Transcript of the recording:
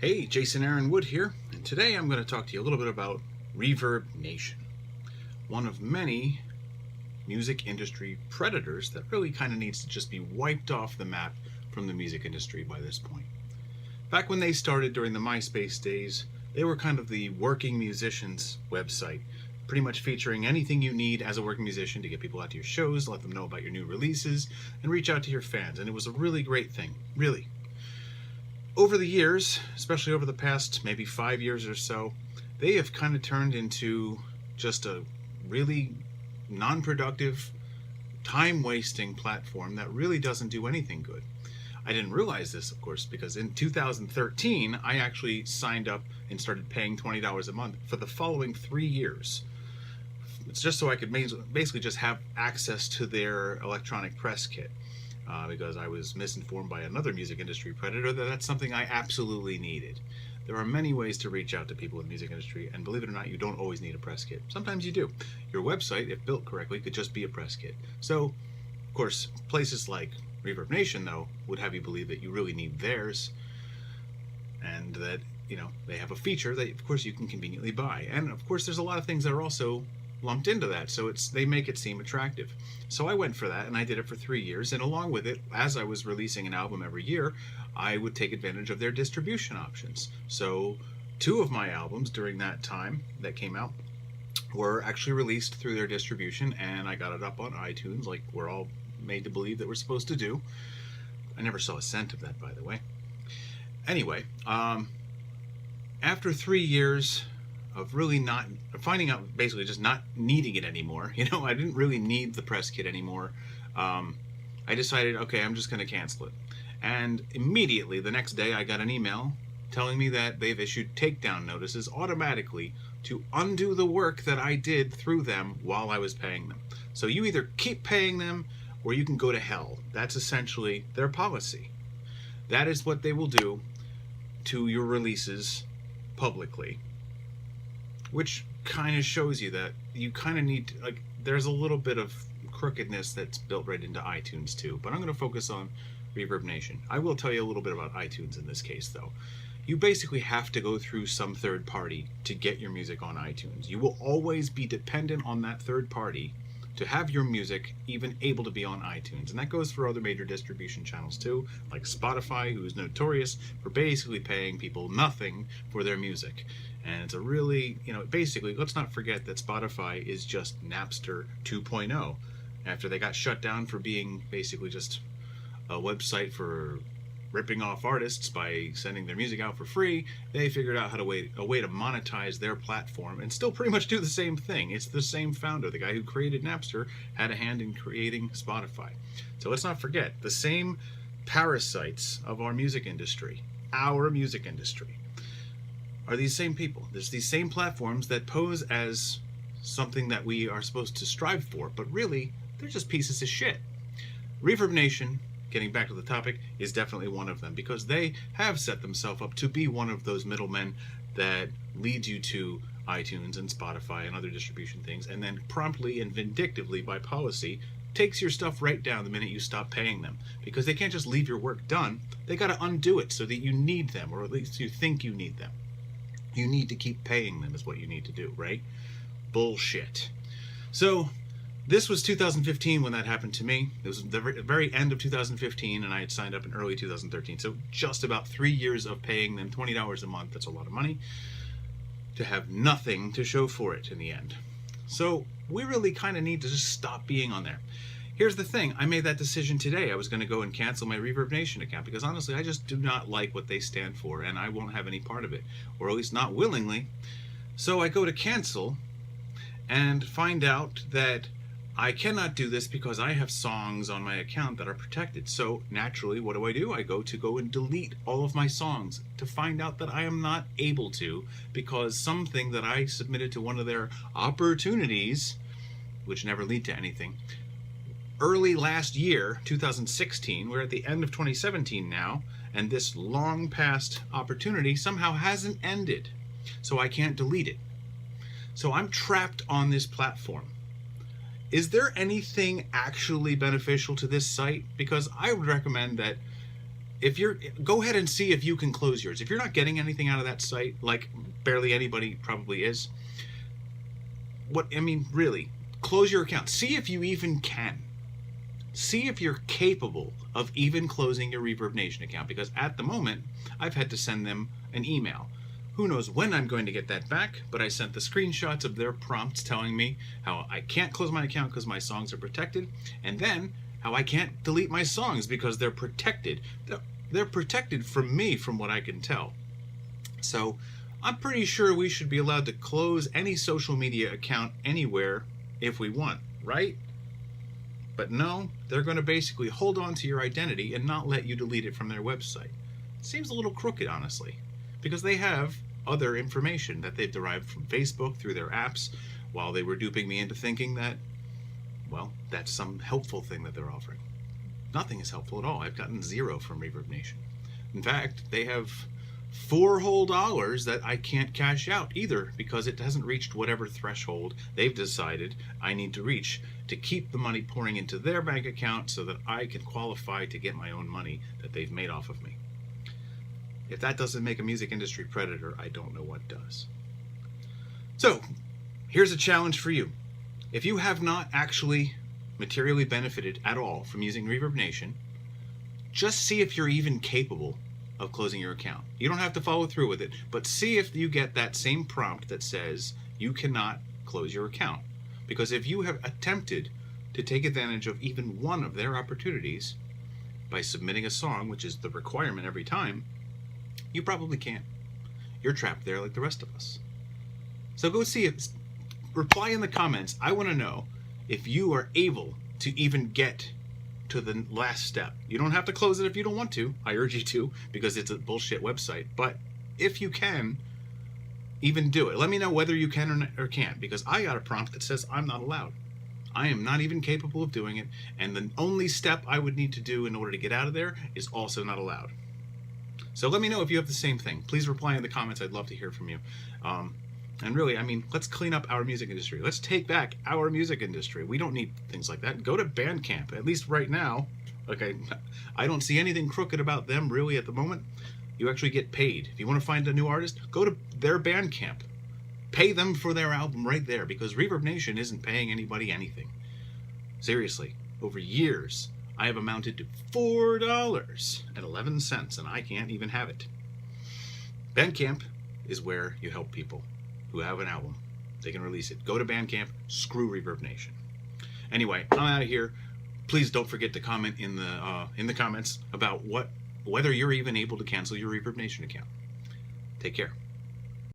Hey, Jason Aaron Wood here, and today I'm going to talk to you a little bit about ReverbNation, one of many music industry predators that really kind of needs to just be wiped off the map from the music industry by this point. Back when they started during the MySpace days, they were kind of the working musicians website, pretty much featuring anything you need as a working musician to get people out to your shows, let them know about your new releases, and reach out to your fans, and it was a really great thing, really. Over the years, especially over the past maybe 5 years or so, they have kind of turned into just a really non-productive, time-wasting platform that really doesn't do anything good. I didn't realize this, of course, because in 2013, I actually signed up and started paying $20 a month for the following 3 years. It's just so I could basically just have access to their electronic press kit. Because I was misinformed by another music industry predator that that's something I absolutely needed. There are many ways to reach out to people in the music industry, and believe it or not, you don't always need a press kit. Sometimes you do. Your website, if built correctly, could just be a press kit. So, of course, places like ReverbNation, though, would have you believe that you really need theirs, and that, they have a feature that, of course, you can conveniently buy. And, of course, there's a lot of things that are also lumped into that, so they make it seem attractive. So I went for that, and I did it for 3 years, and along with it, as I was releasing an album every year, I would take advantage of their distribution options. So 2 of my albums during that time that came out were actually released through their distribution, and I got it up on iTunes like we're all made to believe that we're supposed to do. I never saw a cent of that, by the way. Anyway, after 3 years of really not finding out, basically just not needing it anymore. I didn't really need the press kit anymore. I decided, okay, I'm just going to cancel it. And immediately the next day I got an email telling me that they've issued takedown notices automatically to undo the work that I did through them while I was paying them. So you either keep paying them or you can go to hell. That's essentially their policy. That is what they will do to your releases publicly. Which kind of shows you that you kind of need to, there's a little bit of crookedness that's built right into iTunes too. But I'm going to focus on ReverbNation. I will tell you a little bit about iTunes in this case, though. You basically have to go through some third party to get your music on iTunes. You will always be dependent on that third party to have your music even able to be on iTunes. And that goes for other major distribution channels too, like Spotify, who is notorious for basically paying people nothing for their music. And it's a really, basically, let's not forget that Spotify is just Napster 2.0. After they got shut down for being basically just a website for ripping off artists by sending their music out for free, they figured out a way to monetize their platform and still pretty much do the same thing. It's the same founder. The guy who created Napster had a hand in creating Spotify. So let's not forget, the same parasites of our music industry, are these same people. There's these same platforms that pose as something that we are supposed to strive for, but really, they're just pieces of shit. ReverbNation, getting back to the topic, is definitely one of them, because they have set themselves up to be one of those middlemen that leads you to iTunes and Spotify and other distribution things, and then promptly and vindictively, by policy, takes your stuff right down the minute you stop paying them. Because they can't just leave your work done, they got to undo it so that you need them, or at least you think you need them. You need to keep paying them is what you need to do, right? Bullshit. So this was 2015 when that happened to me. It was the very end of 2015, and I had signed up in early 2013. So just about 3 years of paying them $20 a month. That's a lot of money to have nothing to show for it in the end. So we really kind of need to just stop being on there. Here's the thing. I made that decision today. I was going to go and cancel my ReverbNation account because honestly, I just do not like what they stand for, and I won't have any part of it, or at least not willingly. So I go to cancel and find out that I cannot do this because I have songs on my account that are protected. So naturally, what do? I go and delete all of my songs to find out that I am not able to, because something that I submitted to one of their opportunities, which never lead to anything, early last year, 2016, we're at the end of 2017 now, and this long past opportunity somehow hasn't ended. So I can't delete it. So I'm trapped on this platform. Is there anything actually beneficial to this site? Because I would recommend that if you're, go ahead and see if you can close yours. If you're not getting anything out of that site, like barely anybody probably is, really, close your account. See if you even can. See if you're capable of even closing your ReverbNation account, because at the moment, I've had to send them an email. Who knows when I'm going to get that back, but I sent the screenshots of their prompts telling me how I can't close my account because my songs are protected, and then how I can't delete my songs because they're protected. They're protected from me, from what I can tell. So I'm pretty sure we should be allowed to close any social media account anywhere if we want, right? But no, they're going to basically hold on to your identity and not let you delete it from their website. Seems a little crooked, honestly, because they have other information that they've derived from Facebook through their apps, while they were duping me into thinking that, well, that's some helpful thing that they're offering. Nothing is helpful at all. I've gotten 0 from ReverbNation. In fact, they have $4 whole that I can't cash out either, because it hasn't reached whatever threshold they've decided I need to reach to keep the money pouring into their bank account so that I can qualify to get my own money that they've made off of me. If that doesn't make a music industry predator, I don't know what does. So, here's a challenge for you. If you have not actually materially benefited at all from using ReverbNation, just see if you're even capable of closing your account. You don't have to follow through with it, but see if you get that same prompt that says you cannot close your account. Because if you have attempted to take advantage of even one of their opportunities by submitting a song, which is the requirement every time, you probably can't. You're trapped there like the rest of us. So go see it. Reply in the comments. I want to know if you are able to even get to the last step. You don't have to close it if you don't want to. I urge you to, because it's a bullshit website. But if you can, even do it. Let me know whether you can or can't, because I got a prompt that says I'm not allowed. I am not even capable of doing it, and the only step I would need to do in order to get out of there is also not allowed. So let me know if you have the same thing. Please reply in the comments. I'd love to hear from you. And really, let's clean up our music industry. Let's take back our music industry. We don't need things like that. Go to Bandcamp, at least right now. Okay, I don't see anything crooked about them really at the moment. You actually get paid. If you want to find a new artist, go to their Bandcamp. Pay them for their album right there, because ReverbNation isn't paying anybody anything. Seriously, over years, I have amounted to $4.11, and I can't even have it. Bandcamp is where you help people who have an album. They can release it. Go to Bandcamp, screw ReverbNation. Anyway, I'm out of here. Please don't forget to comment in the comments about whether you're even able to cancel your ReverbNation account. Take care.